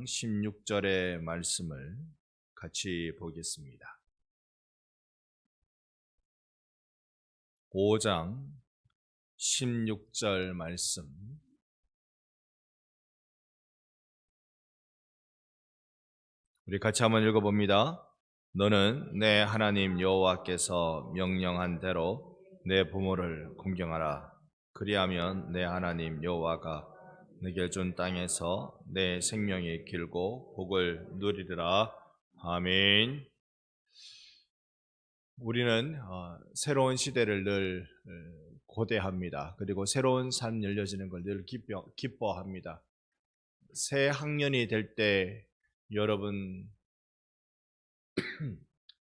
5장 16절의 말씀을 같이 보겠습니다. 5장 16절 말씀, 우리 같이 한번 읽어봅니다. 너는 내 하나님 여호와께서 명령한 대로 내 부모를 공경하라. 그리하면 내 하나님 여호와가 내게 준 땅에서 내 생명이 길고 복을 누리리라. 아멘. 우리는 새로운 시대를 늘 고대합니다. 그리고 새로운 삶 열려지는 걸 늘 기뻐합니다. 새 학년이 될 때 여러분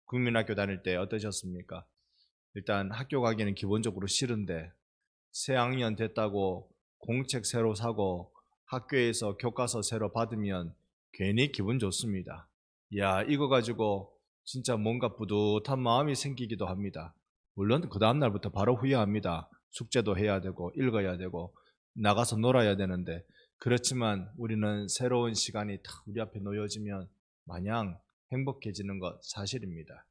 국민학교 다닐 때 어떠셨습니까? 일단 학교 가기는 기본적으로 싫은데 새 학년 됐다고 공책 새로 사고 학교에서 교과서 새로 받으면 괜히 기분 좋습니다. 야, 이거 가지고 진짜 뭔가 뿌듯한 마음이 생기기도 합니다. 물론 그 다음 날부터 바로 후회합니다. 숙제도 해야 되고 읽어야 되고 나가서 놀아야 되는데, 그렇지만 우리는 새로운 시간이 딱 우리 앞에 놓여지면 마냥 행복해지는 것 사실입니다.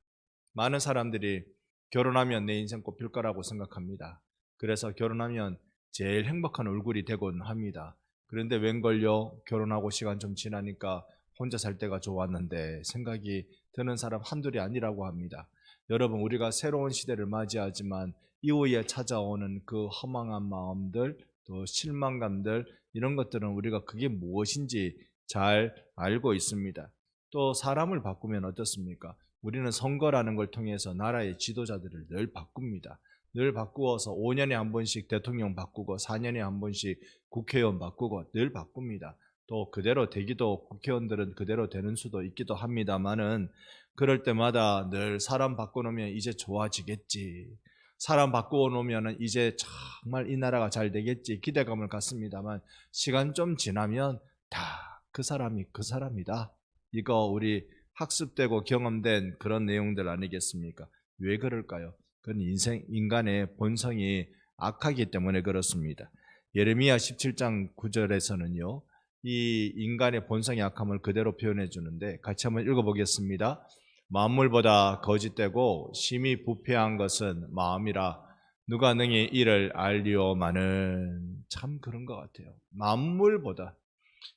많은 사람들이 결혼하면 내 인생 꽃필 거라고 생각합니다. 그래서 결혼하면 제일 행복한 얼굴이 되곤 합니다. 그런데 웬걸요, 결혼하고 시간 좀 지나니까 혼자 살 때가 좋았는데 생각이 드는 사람 한둘이 아니라고 합니다. 여러분, 우리가 새로운 시대를 맞이하지만 이후에 찾아오는 그 허망한 마음들, 또 실망감들, 이런 것들은 우리가 그게 무엇인지 잘 알고 있습니다. 또 사람을 바꾸면 어떻습니까? 우리는 선거라는 걸 통해서 나라의 지도자들을 늘 바꿉니다. 늘 바꾸어서 5년에 한 번씩 대통령 바꾸고 4년에 한 번씩 국회의원 바꾸고 늘 바꿉니다. 또 그대로 되기도, 국회의원들은 그대로 되는 수도 있기도 합니다만은, 그럴 때마다 늘 사람 바꿔놓으면 이제 좋아지겠지, 사람 바꿔놓으면 이제 정말 이 나라가 잘 되겠지 기대감을 갖습니다만, 시간 좀 지나면 다 그 사람이 그 사람이다. 이거 우리 학습되고 경험된 그런 내용들 아니겠습니까? 왜 그럴까요? 그건 인간의 본성이 악하기 때문에 그렇습니다. 예레미야 17장 9절에서는요, 이 인간의 본성의 악함을 그대로 표현해 주는데 같이 한번 읽어보겠습니다. 만물보다 거짓되고 심히 부패한 것은 마음이라 누가 능히 이를 알리오마는. 참 그런 것 같아요. 만물보다,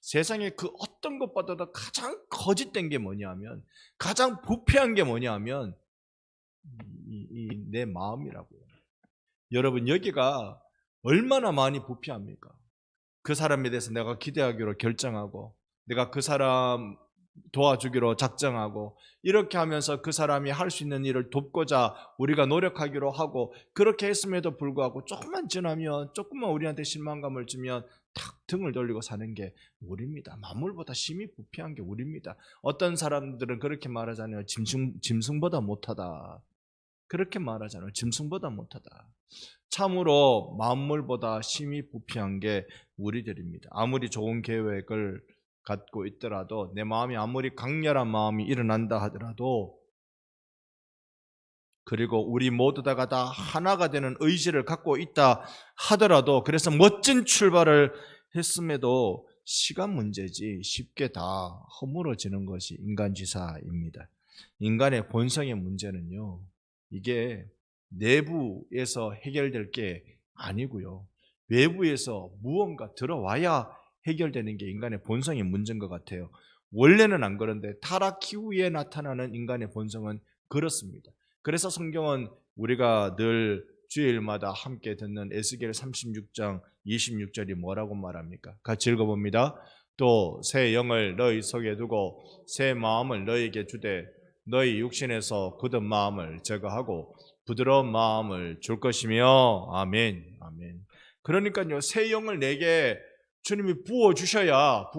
세상에 그 어떤 것보다도 가장 거짓된 게 뭐냐면, 가장 부패한 게 뭐냐면 내 마음이라고요. 여러분, 여기가 얼마나 많이 부패합니까? 그 사람에 대해서 내가 기대하기로 결정하고, 내가 그 사람 도와주기로 작정하고, 이렇게 하면서 그 사람이 할 수 있는 일을 돕고자 우리가 노력하기로 하고, 그렇게 했음에도 불구하고 조금만 지나면, 조금만 우리한테 실망감을 주면 탁 등을 돌리고 사는 게 우리입니다. 만물보다 심히 부패한 게 우리입니다. 어떤 사람들은 그렇게 말하잖아요. 짐승보다 못하다. 그렇게 말하잖아요. 짐승보다 못하다. 참으로 만물보다 심히 부패한 게 우리들입니다. 아무리 좋은 계획을 갖고 있더라도, 내 마음이 아무리 강렬한 마음이 일어난다 하더라도, 그리고 우리 모두 다가 다 하나가 되는 의지를 갖고 있다 하더라도, 그래서 멋진 출발을 했음에도 시간 문제지 쉽게 다 허물어지는 것이 인간지사입니다. 인간의 본성의 문제는요, 이게 내부에서 해결될 게 아니고요, 외부에서 무언가 들어와야 해결되는 게 인간의 본성의 문제인 것 같아요. 원래는 안 그런데 타락 이후에 나타나는 인간의 본성은 그렇습니다. 그래서 성경은 우리가 늘 주일마다 함께 듣는 에스겔 36장 26절이 뭐라고 말합니까? 같이 읽어봅니다. 또 새 영을 너희 속에 두고 새 마음을 너희에게 주되 너희 육신에서 굳은 마음을 제거하고 부드러운 마음을 줄 것이며. 아멘. 아멘. 그러니까요, 새 영을 내게 주님이 부어주셔야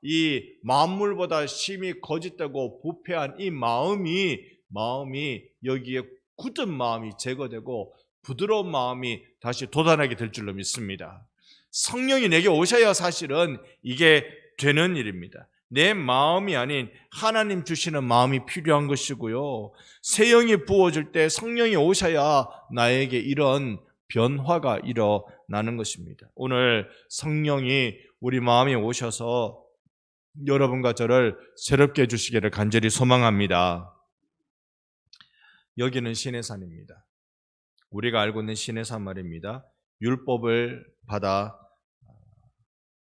이 만물보다 심히 거짓되고 부패한 이 마음이 여기에 굳은 마음이 제거되고 부드러운 마음이 다시 돋아나게 될 줄로 믿습니다. 성령이 내게 오셔야 사실은 이게 되는 일입니다. 내 마음이 아닌 하나님 주시는 마음이 필요한 것이고요, 새 영이 부어줄 때 성령이 오셔야 나에게 이런 변화가 일어나는 것입니다. 오늘 성령이 우리 마음에 오셔서 여러분과 저를 새롭게 해주시기를 간절히 소망합니다. 여기는 시내산입니다. 우리가 알고 있는 시내산 말입니다. 율법을 받아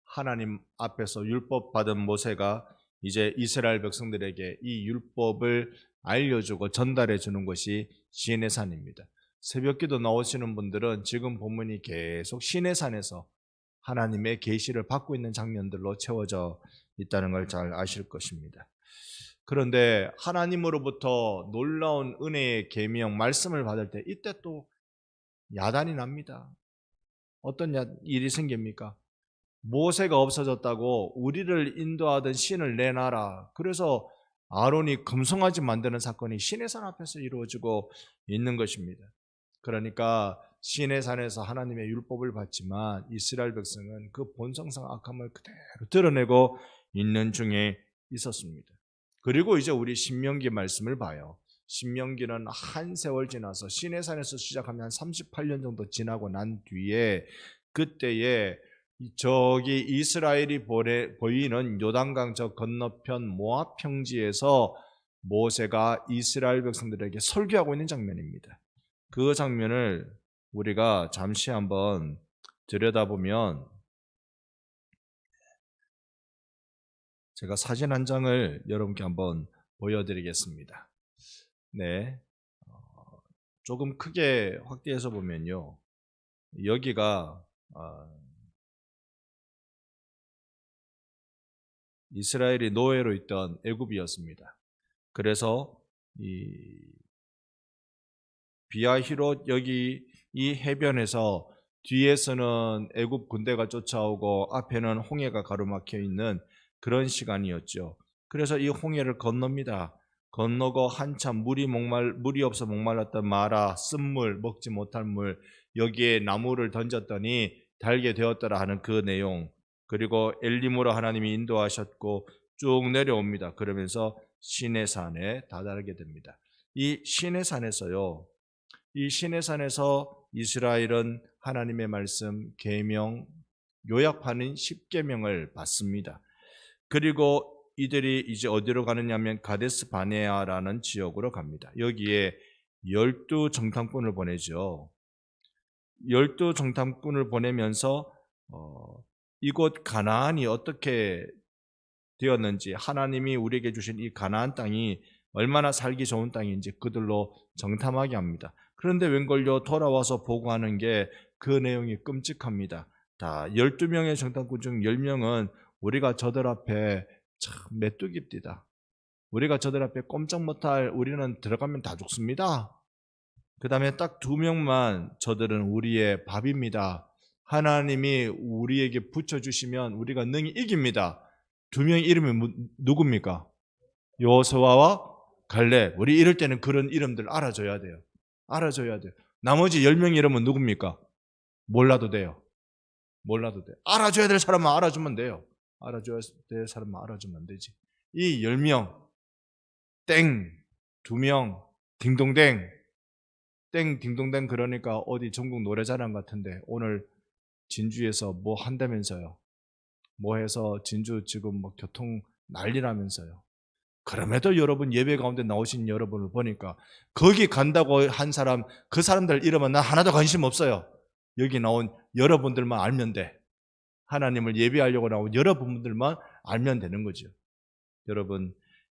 하나님 앞에서 율법 받은 모세가 이제 이스라엘 백성들에게 이 율법을 알려주고 전달해 주는 것이 시내산입니다. 새벽기도 나오시는 분들은 지금 본문이 계속 시내산에서 하나님의 계시를 받고 있는 장면들로 채워져 있다는 걸 잘 아실 것입니다. 그런데 하나님으로부터 놀라운 은혜의 계명 말씀을 받을 때 이때 또 야단이 납니다. 어떤 일이 생깁니까? 모세가 없어졌다고 우리를 인도하던 신을 내놔라. 그래서 아론이 금송아지 만드는 사건이 시내산 앞에서 이루어지고 있는 것입니다. 그러니까 시내산에서 하나님의 율법을 받지만 이스라엘 백성은 그 본성상 악함을 그대로 드러내고 있는 중에 있었습니다. 그리고 이제 우리 신명기 말씀을 봐요. 신명기는 한 세월 지나서 시내산에서 시작하면 한 38년 정도 지나고 난 뒤에 그때에 저기 이스라엘이 보이는 요단강 저 건너편 모압 평지에서 모세가 이스라엘 백성들에게 설교하고 있는 장면입니다. 그 장면을 우리가 잠시 한번 들여다보면 제가 사진 한 장을 여러분께 한번 보여드리겠습니다. 네, 조금 크게 확대해서 보면요, 여기가 이스라엘이 노예로 있던 애굽이었습니다. 그래서 이 비아히롯 여기 이 해변에서 뒤에서는 애굽 군대가 쫓아오고 앞에는 홍해가 가로막혀 있는 그런 시간이었죠. 그래서 이 홍해를 건넙니다. 건너고 한참 물이 없어 목말랐던 마라, 쓴물, 먹지 못할 물, 여기에 나무를 던졌더니 달게 되었더라 하는 그 내용, 그리고 엘림으로 하나님이 인도하셨고 쭉 내려옵니다. 그러면서 시내산에 다다르게 됩니다. 이 시내산에서요, 이 시내산에서 이스라엘은 하나님의 말씀, 계명, 요약하는 10계명을 받습니다. 그리고 이들이 이제 어디로 가느냐면 가데스 바네아라는 지역으로 갑니다. 여기에 12정탐꾼을 보내죠. 12정탐꾼을 보내면서 이곳 가나안이 어떻게 되었는지, 하나님이 우리에게 주신 이 가나안 땅이 얼마나 살기 좋은 땅인지 그들로 정탐하게 합니다. 그런데 웬걸요, 돌아와서 보고하는 게 그 내용이 끔찍합니다. 다 12명의 정탐꾼 중 10명은 우리가 저들 앞에 참 메뚜기입니다. 우리가 저들 앞에 꼼짝 못할, 우리는 들어가면 다 죽습니다. 그 다음에 딱 2명만 저들은 우리의 밥입니다. 하나님이 우리에게 붙여주시면 우리가 능히 이깁니다. 2명 이름이 누굽니까? 여호수아와 갈렙. 우리 이럴 때는 그런 이름들 알아줘야 돼요. 알아줘야 돼요. 나머지 10명 이름은 누굽니까? 몰라도 돼요. 몰라도 돼요. 알아줘야 될 사람만 알아주면 돼요. 알아줘야 될 사람만 알아주면 되지. 이 10명, 땡, 2명, 딩동댕, 땡, 딩동댕. 그러니까 어디 전국 노래자랑 같은데 오늘 진주에서 뭐 한다면서요. 뭐 해서 진주 지금 뭐 교통 난리라면서요. 그럼에도 여러분 예배 가운데 나오신 여러분을 보니까 거기 간다고 한 사람, 그 사람들 이름은 나 하나도 관심 없어요. 여기 나온 여러분들만 알면 돼. 하나님을 예배하려고 나온 여러분들만 알면 되는 거죠. 여러분,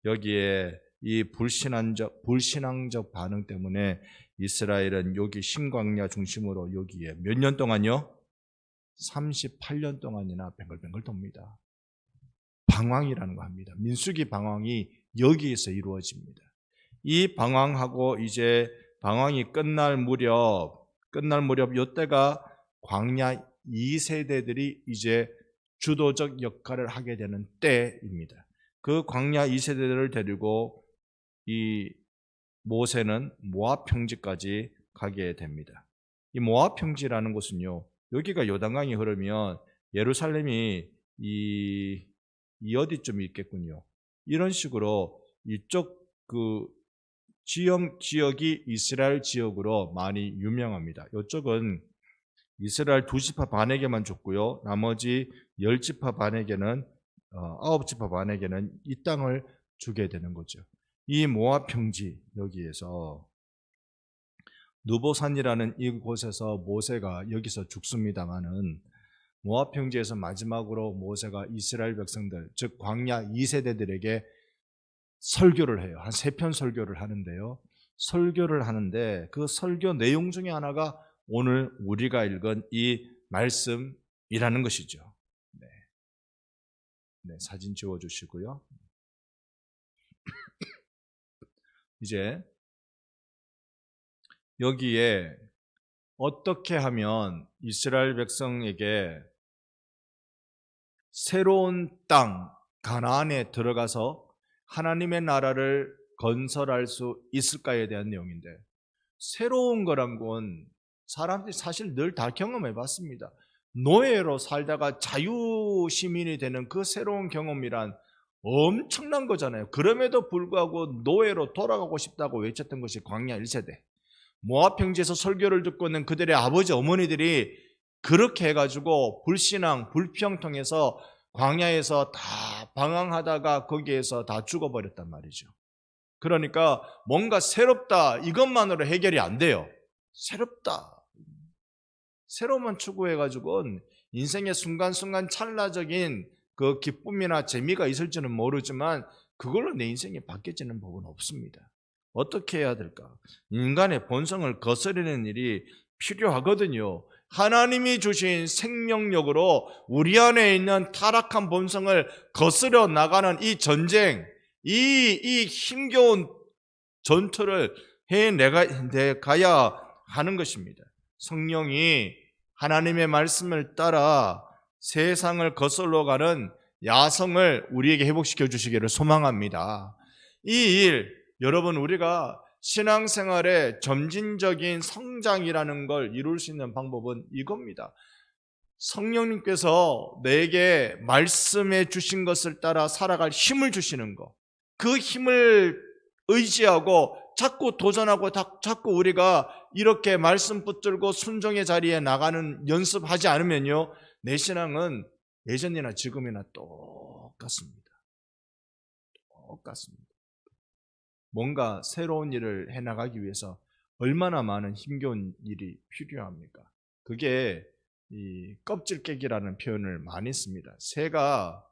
여기에 이 불신앙적 반응 때문에 이스라엘은 여기 신광야 중심으로 여기에 몇 년 동안요? 38년 동안이나 뱅글뱅글 돕니다. 방황이라는 거 합니다. 민수기 방황이 여기에서 이루어집니다. 이 방황하고 이제 방황이 끝날 무렵 이때가 광야 2세대들이 이제 주도적 역할을 하게 되는 때입니다. 그 광야 2세대들을 데리고 이 모세는 모압 평지까지 가게 됩니다. 이 모압 평지라는 곳은요, 여기가 요단강이 흐르면 예루살렘이 이 어디쯤 있겠군요. 이런 식으로 이쪽 그 지역이 이스라엘 지역으로 많이 유명합니다. 이쪽은 이스라엘 2지파 반에게만 줬고요. 나머지 10지파 반에게는 아홉 지파 반에게는 이 땅을 주게 되는 거죠. 이 모압 평지 여기에서 느보산이라는 이곳에서 모세가 여기서 죽습니다마는 모압 평지에서 마지막으로 모세가 이스라엘 백성들, 즉 광야 2세대들에게 설교를 해요. 한 3편 설교를 하는데요. 설교를 하는데 그 설교 내용 중에 하나가 오늘 우리가 읽은 이 말씀이라는 것이죠. 네, 사진 지워주시고요. 이제 여기에 어떻게 하면 이스라엘 백성에게 새로운 땅 가나안에 들어가서 하나님의 나라를 건설할 수 있을까에 대한 내용인데, 새로운 거란 건 사람들이 사실 늘 다 경험해 봤습니다. 노예로 살다가 자유시민이 되는 그 새로운 경험이란 엄청난 거잖아요. 그럼에도 불구하고 노예로 돌아가고 싶다고 외쳤던 것이 광야 1세대. 모압 평지에서 설교를 듣고 있는 그들의 아버지 어머니들이 그렇게 해가지고 불신앙, 불평통해서 광야에서 다 방황하다가 거기에서 다 죽어버렸단 말이죠. 그러니까 뭔가 새롭다 이것만으로 해결이 안 돼요. 새롭다. 새로움만 추구해가지고는 인생의 순간순간 찰나적인 그 기쁨이나 재미가 있을지는 모르지만 그걸로 내 인생이 바뀌어지는 법은 없습니다. 어떻게 해야 될까? 인간의 본성을 거스르는 일이 필요하거든요. 하나님이 주신 생명력으로 우리 안에 있는 타락한 본성을 거스려 나가는 이 전쟁, 이 힘겨운 전투를 해내가야 하는 것입니다. 성령이 하나님의 말씀을 따라 세상을 거슬러 가는 야성을 우리에게 회복시켜 주시기를 소망합니다. 이 일, 여러분 우리가 신앙생활의 점진적인 성장이라는 걸 이룰 수 있는 방법은 이겁니다. 성령님께서 내게 말씀해 주신 것을 따라 살아갈 힘을 주시는 것, 그 힘을 의지하고 자꾸 도전하고 자꾸 우리가 이렇게 말씀 붙들고 순종의 자리에 나가는 연습하지 않으면요, 내 신앙은 예전이나 지금이나 똑같습니다. 똑같습니다. 뭔가 새로운 일을 해나가기 위해서 얼마나 많은 힘겨운 일이 필요합니까? 그게 이 껍질 깨기라는 표현을 많이 씁니다. 새가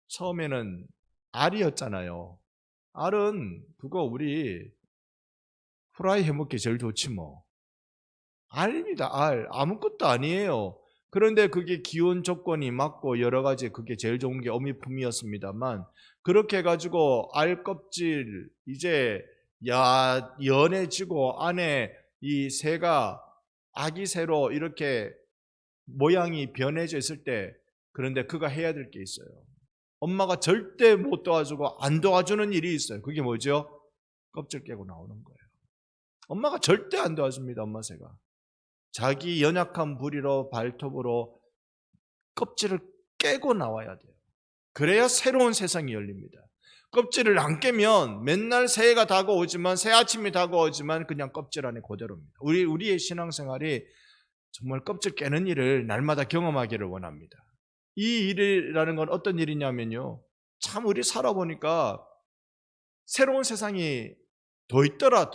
처음에는 알이었잖아요. 알은 그거 우리 프라이 해먹기 제일 좋지 뭐. 알입니다. 알. 아무것도 아니에요. 그런데 그게 기온 조건이 맞고 여러 가지 그게 제일 좋은 게 어미품이었습니다만, 그렇게 해가지고 알 껍질 이제 연해지고 안에 이 새가 아기 새로 이렇게 모양이 변해져 있을 때, 그런데 그가 해야 될 게 있어요. 엄마가 절대 못 도와주고 안 도와주는 일이 있어요. 그게 뭐죠? 껍질 깨고 나오는 거예요. 엄마가 절대 안 도와줍니다. 엄마 새가 자기 연약한 부리로 발톱으로 껍질을 깨고 나와야 돼요. 그래야 새로운 세상이 열립니다. 껍질을 안 깨면 맨날 새해가 다가오지만, 새 아침이 다가오지만 그냥 껍질 안에 그대로입니다. 우리의 신앙생활이 정말 껍질 깨는 일을 날마다 경험하기를 원합니다. 이 일이라는 건 어떤 일이냐면요, 참 우리 살아보니까 새로운 세상이 더 있더라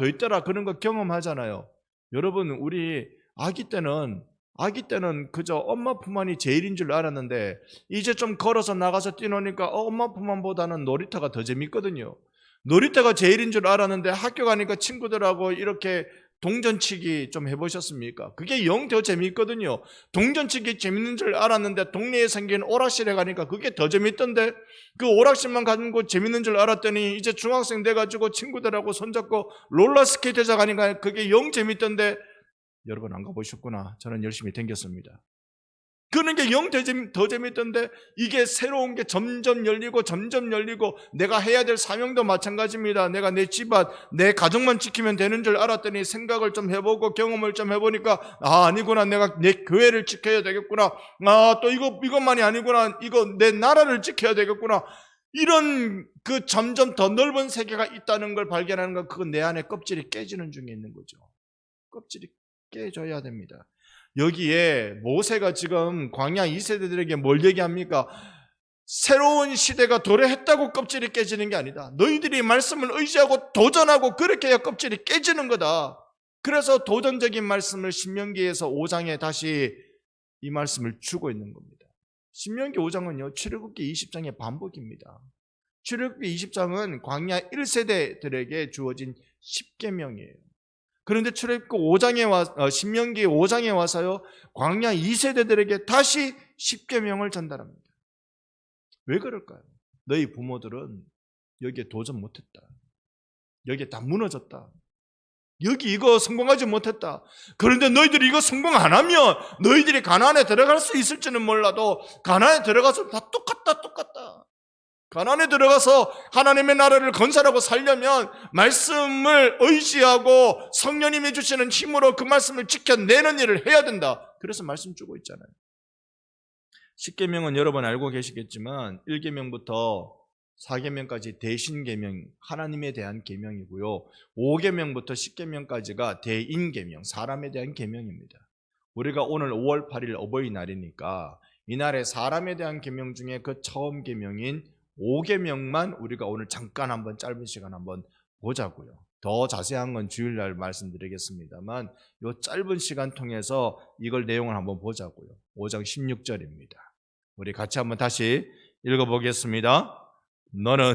그런 거 경험하잖아요. 여러분, 우리 아기 때는 그저 엄마 품 안이 제일인 줄 알았는데, 이제 좀 걸어서 나가서 뛰노니까 엄마 품 안보다는 놀이터가 더 재밌거든요. 놀이터가 제일인 줄 알았는데 학교 가니까 친구들하고 이렇게 동전치기 좀 해보셨습니까? 그게 영 더 재밌거든요. 동전치기 재밌는 줄 알았는데 동네에 생긴 오락실에 가니까 그게 더 재밌던데, 그 오락실만 가는 거 재밌는 줄 알았더니 이제 중학생 돼가지고 친구들하고 손잡고 롤러스케이트장 가니까 그게 영 재밌던데, 여러분 안 가보셨구나. 저는 열심히 댕겼습니다. 그런 게 영 더 재밌던데, 이게 새로운 게 점점 열리고 내가 해야 될 사명도 마찬가지입니다. 내가 내 집안, 내 가정만 지키면 되는 줄 알았더니 생각을 좀 해보고 경험을 좀 해보니까 아니구나, 내가 내 교회를 지켜야 되겠구나, 또 이것만이 아니구나, 이거 내 나라를 지켜야 되겠구나, 이런 그 점점 더 넓은 세계가 있다는 걸 발견하는 건, 그건 내 안에 껍질이 깨지는 중에 있는 거죠. 껍질이 깨져야 됩니다. 여기에 모세가 지금 광야 2세대들에게 뭘 얘기합니까? 새로운 시대가 도래했다고 껍질이 깨지는 게 아니다. 너희들이 말씀을 의지하고 도전하고 그렇게 해야 껍질이 깨지는 거다. 그래서 도전적인 말씀을 신명기에서 5장에 다시 이 말씀을 주고 있는 겁니다. 신명기 5장은요 출애굽기 20장의 반복입니다. 출애굽기 20장은 광야 1세대들에게 주어진 10계명이에요. 그런데 출애굽기 5장에 신명기 5장에 와서요 광야 2세대들에게 다시 10계명을 전달합니다. 왜 그럴까요? 너희 부모들은 여기에 도전 못했다. 여기에 다 무너졌다. 여기 이거 성공하지 못했다. 그런데 너희들이 이거 성공 안 하면 너희들이 가나안에 들어갈 수 있을지는 몰라도 가나안에 들어가서 다 똑같다. 가나안에 들어가서 하나님의 나라를 건설하고 살려면 말씀을 의지하고 성령님이 주시는 힘으로 그 말씀을 지켜내는 일을 해야 된다. 그래서 말씀 주고 있잖아요. 10계명은 여러분 알고 계시겠지만 1계명부터 4계명까지 대신계명, 하나님에 대한 계명이고요. 5계명부터 10계명까지가 대인계명, 사람에 대한 계명입니다. 우리가 오늘 5월 8일 어버이날이니까 이날에 사람에 대한 계명 중에 그 처음 계명인 5계명만 우리가 오늘 잠깐 한번 짧은 시간 한번 보자고요. 더 자세한 건 주일날 말씀드리겠습니다만 이 짧은 시간 통해서 이걸 내용을 한번 보자고요. 5장 16절입니다. 우리 같이 한번 다시 읽어보겠습니다. 너는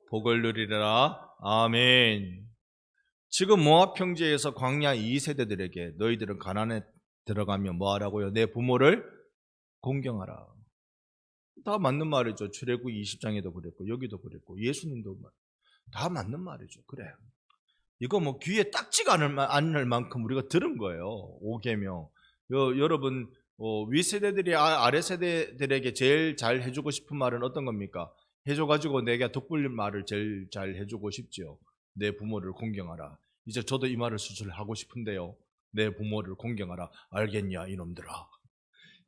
복을 누리리라. 아멘. 지금 모압 평지에서 광야 2세대들에게 너희들은 가나안에 들어가면 뭐하라고요? 내 부모를 공경하라. 다 맞는 말이죠. 출애굽기 20장에도 그랬고 여기도 그랬고 예수님도 다 맞는 말이죠. 그래. 이거 뭐 귀에 딱지가 않을 만큼 우리가 들은 거예요. 5계명. 여러분 윗세대들이 아래 세대들에게 제일 잘 해주고 싶은 말은 어떤 겁니까? 해줘가지고 내가 덕불 말을 제일 잘 해주고 싶지요. 내 부모를 공경하라. 이제 저도 이 말을 수술하고 싶은데요. 내 부모를 공경하라. 알겠냐 이놈들아.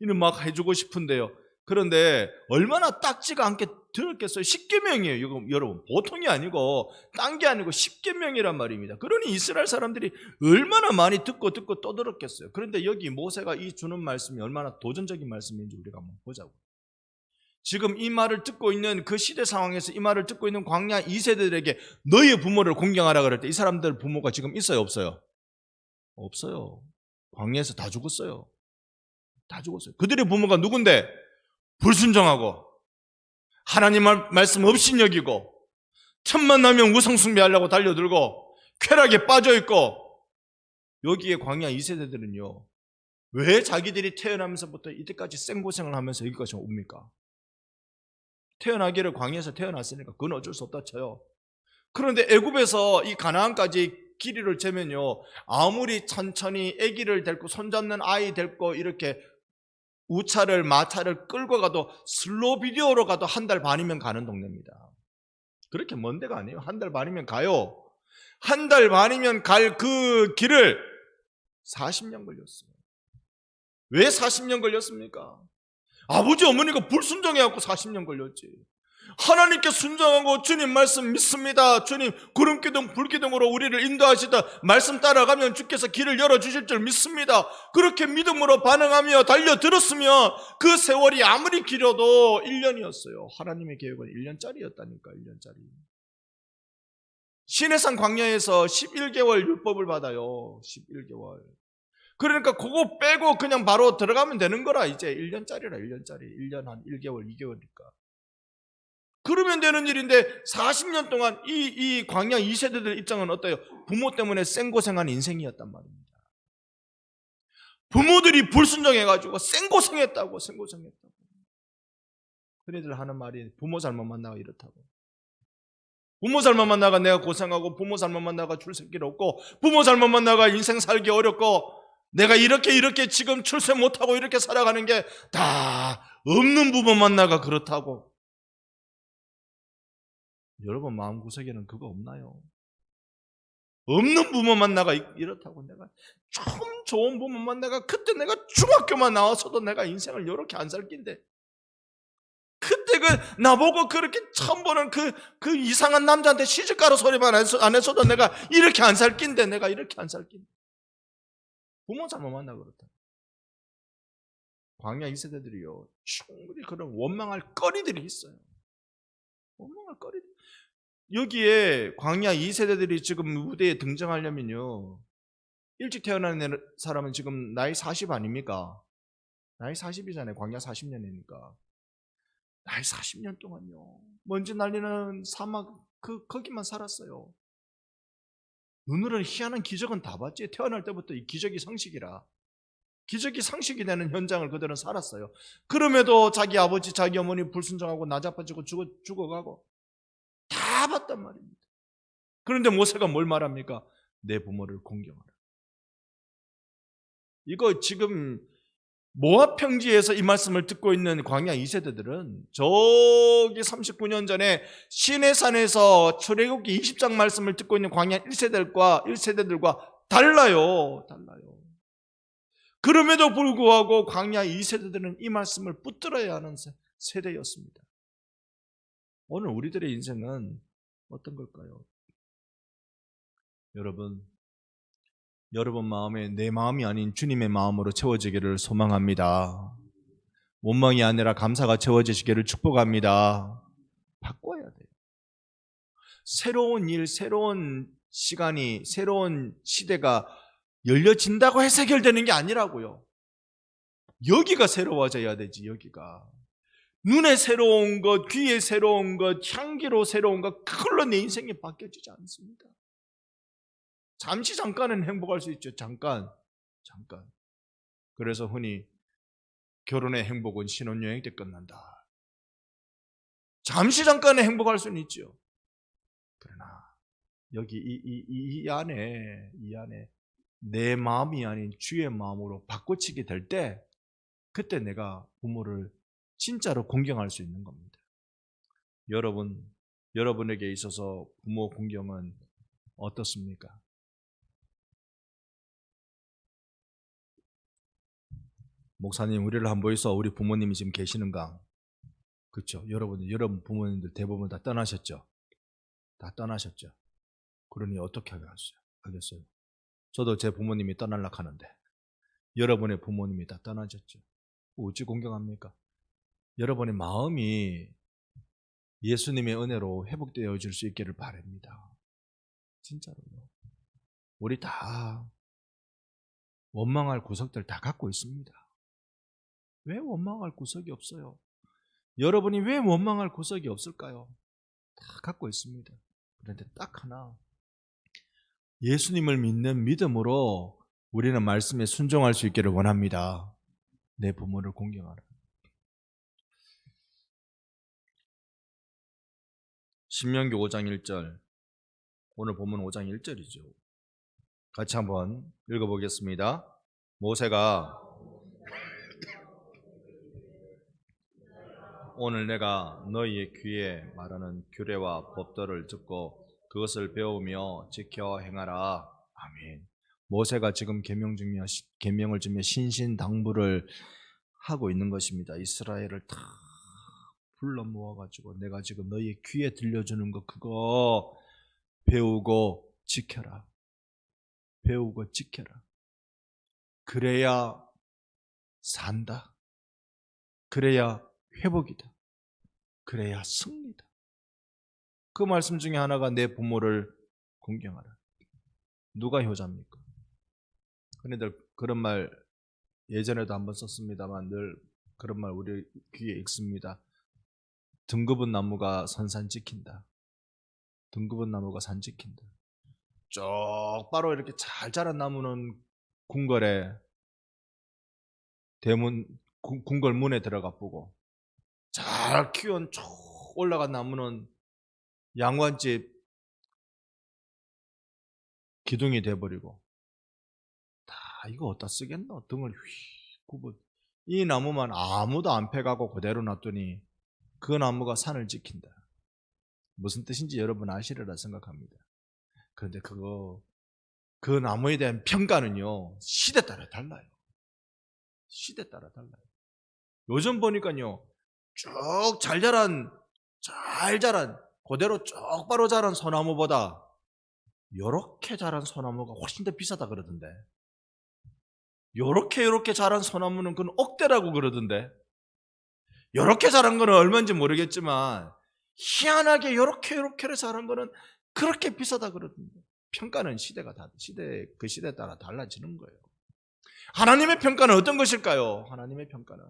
이는 막 해주고 싶은데요. 그런데 얼마나 딱지가 않게 들었겠어요. 10계명이에요. 이거 여러분 보통이 아니고 딴 게 아니고 10계명이란 말입니다. 그러니 이스라엘 사람들이 얼마나 많이 듣고 또 들었겠어요. 그런데 여기 모세가 이 주는 말씀이 얼마나 도전적인 말씀인지 우리가 한번 보자고요. 지금 이 말을 듣고 있는 그 시대 상황에서 이 말을 듣고 있는 광야 2세대들에게 너희의 부모를 공경하라 그럴 때 이 사람들 부모가 지금 있어요 없어요? 없어요. 광야에서 다 죽었어요. 다 죽었어요. 그들의 부모가 누군데? 불순종하고 하나님 말씀 없인 여기고 틈만 나면 우상숭배하려고 달려들고 쾌락에 빠져있고 여기에 광야 2세대들은요 왜 자기들이 태어나면서부터 이때까지 생고생을 하면서 여기까지 옵니까? 태어나기를 광야에서 태어났으니까 그건 어쩔 수 없다 쳐요. 그런데 애굽에서 이 가나안까지 길이를 재면요 아무리 천천히 아기를 데리고 손잡는 아이 데리고 이렇게 우차를 마차를 끌고 가도 슬로우 비디오로 가도 한 달 반이면 가는 동네입니다. 그렇게 먼 데가 아니에요. 한 달 반이면 가요. 한 달 반이면 갈 그 길을 40년 걸렸어요. 왜 40년 걸렸습니까? 아버지 어머니가 불순종해갖고 40년 걸렸지. 하나님께 순종하고 주님 말씀 믿습니다. 주님 구름기둥 불기둥으로 우리를 인도하시다 말씀 따라가면 주께서 길을 열어주실 줄 믿습니다. 그렇게 믿음으로 반응하며 달려들었으면 그 세월이 아무리 길어도 1년이었어요. 하나님의 계획은 1년짜리였다니까. 1년짜리. 시내산 광야에서 11개월 율법을 받아요. 11개월. 그러니까 그거 빼고 그냥 바로 들어가면 되는 거라. 이제 1년짜리라. 1년짜리. 1년 한 1개월 2개월이니까 그러면 되는 일인데 40년 동안 이 광야 2세대들 입장은 어때요? 부모 때문에 생고생한 인생이었단 말입니다. 부모들이 불순종해가지고 생고생했다고. 그네들 하는 말이 부모 잘못 만나가 이렇다고. 부모 잘못 만나가 내가 고생하고 부모 잘못 만나가 출세길 없고 부모 잘못 만나가 인생 살기 어렵고 내가 이렇게 지금 출세 못하고 이렇게 살아가는 게 다 없는 부모 만나가 그렇다고. 여러분 마음구석에는 그거 없나요? 없는 부모 만나가 이렇다고. 내가 좀 좋은 부모 만나가 그때 내가 중학교만 나와서도 내가 인생을 이렇게 안 살 낀데 그때 절대 나보고 그렇게 처음 보는 그 이상한 남자한테 시집가라 소리만 안 했어도 내가 이렇게 안 살 낀데, 내가 이렇게 안 살 낀데. 부모 잘못 만나 그렇다. 광야 2세대들이요, 충분히 그런 원망할 거리들이 있어요. 원망할 거리들. 여기에 광야 2세대들이 지금 무대에 등장하려면요, 일찍 태어난 사람은 지금 나이 40 아닙니까? 나이 40이잖아요. 광야 40년이니까. 나이 40년 동안요, 먼지 날리는 사막 거기만 살았어요. 눈으로는 희한한 기적은 다 봤지. 태어날 때부터 이 기적이 상식이라. 기적이 상식이 되는 현장을 그들은 살았어요. 그럼에도 자기 아버지, 자기 어머니 불순종하고 나자빠지고 죽어가고 다 봤단 말입니다. 그런데 모세가 뭘 말합니까? 내 부모를 공경하라. 이거 지금 모압 평지에서 이 말씀을 듣고 있는 광야 2세대들은 저기 39년 전에 시내산에서 출애굽기 20장 말씀을 듣고 있는 광야 1세대들과 달라요. 그럼에도 불구하고 광야 2세대들은 이 말씀을 붙들어야 하는 세대였습니다. 오늘 우리들의 인생은 어떤 걸까요? 여러분 마음에 내 마음이 아닌 주님의 마음으로 채워지기를 소망합니다. 원망이 아니라 감사가 채워지시기를 축복합니다. 바꿔야 돼요. 새로운 일, 새로운 시간이, 새로운 시대가 열려진다고 해서 해결되는 게 아니라고요. 여기가 새로워져야 되지. 여기가 눈에 새로운 것, 귀에 새로운 것, 향기로 새로운 것, 그걸로 내 인생이 바뀌어지지 않습니다. 잠깐은 행복할 수 있죠. 잠깐. 그래서 흔히 결혼의 행복은 신혼여행 때 끝난다. 잠깐의 행복할 수는 있죠. 그러나 여기 이 안에 내 마음이 아닌 주의 마음으로 바꿔치게 될 때, 그때 내가 부모를 진짜로 공경할 수 있는 겁니다. 여러분에게 있어서 부모 공경은 어떻습니까? 목사님, 우리를 한번 보이소. 우리 부모님이 지금 계시는가? 그렇죠. 여러분 부모님들 대부분 다 떠나셨죠. 그러니 어떻게 하겠어요? 저도 제 부모님이 떠날라 하는데 여러분의 부모님이 다 떠나셨죠. 어찌 공경합니까? 여러분의 마음이 예수님의 은혜로 회복되어질 수 있기를 바랍니다. 진짜로요. 우리 다 원망할 구석들 다 갖고 있습니다. 왜 원망할 구석이 없어요? 여러분이 왜 원망할 구석이 없을까요? 다 갖고 있습니다. 그런데 딱 하나, 예수님을 믿는 믿음으로 우리는 말씀에 순종할 수 있기를 원합니다. 내 부모를 공경하라. 신명기 5장 1절, 오늘 본문 5장 1절이죠. 같이 한번 읽어보겠습니다. 모세가 오늘 내가 너희의 귀에 말하는 규례와 법도를 듣고 그것을 배우며 지켜 행하라. 아멘. 모세가 지금 계명을 주며 신신당부를 하고 있는 것입니다. 이스라엘을 다 불러 모아가지고 내가 지금 너희의 귀에 들려주는 거, 그거 배우고 지켜라. 그래야 산다. 그래야 회복이다. 그래야 승리다. 그 말씀 중에 하나가 내 부모를 공경하라. 누가 효자입니까? 흔히들 그런 말 예전에도 한번 썼습니다만 늘 그런 말 우리 귀에 익습니다. 등급은 나무가 산 지킨다. 쪽바로 이렇게 잘 자란 나무는 궁궐에 궁궐 문에 들어가 보고, 잘 키운 쭉 올라간 나무는 양관집 기둥이 돼버리고, 다 이거 어디다 쓰겠노? 등을 휙 굽은 이 나무만 아무도 안 패가고 그대로 놔두니 그 나무가 산을 지킨다. 무슨 뜻인지 여러분 아시리라 생각합니다. 그런데 그 나무에 대한 평가는요, 시대 따라 달라요. 요즘 보니까요, 쭉 잘 자란 그대로 쪽바로 자란 소나무보다 요렇게 자란 소나무가 훨씬 더 비싸다 그러던데. 요렇게 자란 소나무는 그건 억대라고 그러던데. 요렇게 자란 거는 얼마인지 모르겠지만 희한하게 요렇게 자란 거는 그렇게 비싸다 그러던데. 평가는 그 시대에 따라 달라지는 거예요. 하나님의 평가는 어떤 것일까요? 하나님의 평가는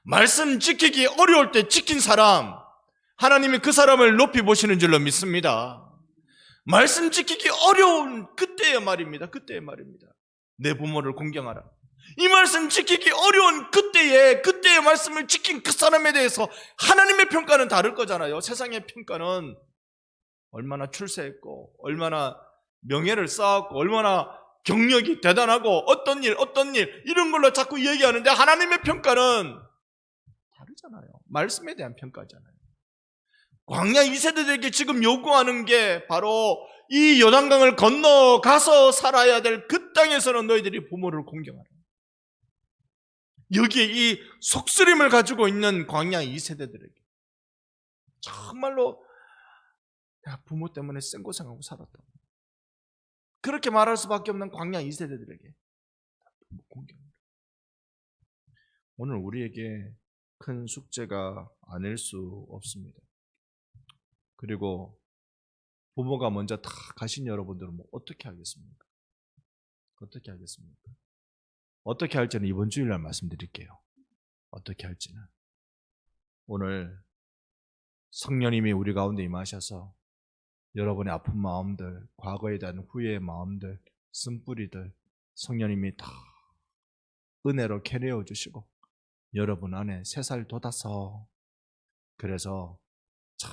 말씀 지키기 어려울 때 지킨 사람, 하나님이 그 사람을 높이 보시는 줄로 믿습니다. 말씀 지키기 어려운 그때의 말입니다. 내 부모를 공경하라. 이 말씀 지키기 어려운 그때의 말씀을 지킨 그 사람에 대해서 하나님의 평가는 다를 거잖아요. 세상의 평가는 얼마나 출세했고, 얼마나 명예를 쌓았고, 얼마나 경력이 대단하고, 어떤 일 이런 걸로 자꾸 얘기하는데 하나님의 평가는 다르잖아요. 말씀에 대한 평가잖아요. 광야 2세대들에게 지금 요구하는 게 바로 이 요단강을 건너가서 살아야 될 그 땅에서는 너희들이 부모를 공경하라. 여기에 이 속쓰림을 가지고 있는 광야 2세대들에게 정말로 내가 부모 때문에 생고생하고 살았다, 그렇게 말할 수밖에 없는 광야 2세대들에게 공경합니다. 오늘 우리에게 큰 숙제가 아닐 수 없습니다. 그리고 부모가 먼저 다 가신 여러분들은 어떻게 하겠습니까? 어떻게 할지는 이번 주일날 말씀드릴게요. 어떻게 할지는. 오늘 성령님이 우리 가운데 임하셔서 여러분의 아픈 마음들, 과거에 대한 후회의 마음들, 쓴뿌리들 성령님이 다 은혜로 캐내어 주시고 여러분 안에 새살 돋아서, 그래서 참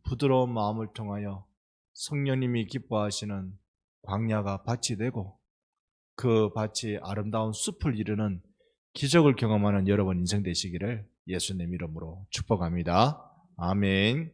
부드러운 마음을 통하여 성령님이 기뻐하시는 광야가 밭이 되고 그 밭이 아름다운 숲을 이루는 기적을 경험하는 여러분 인생 되시기를 예수님 이름으로 축복합니다. 아멘.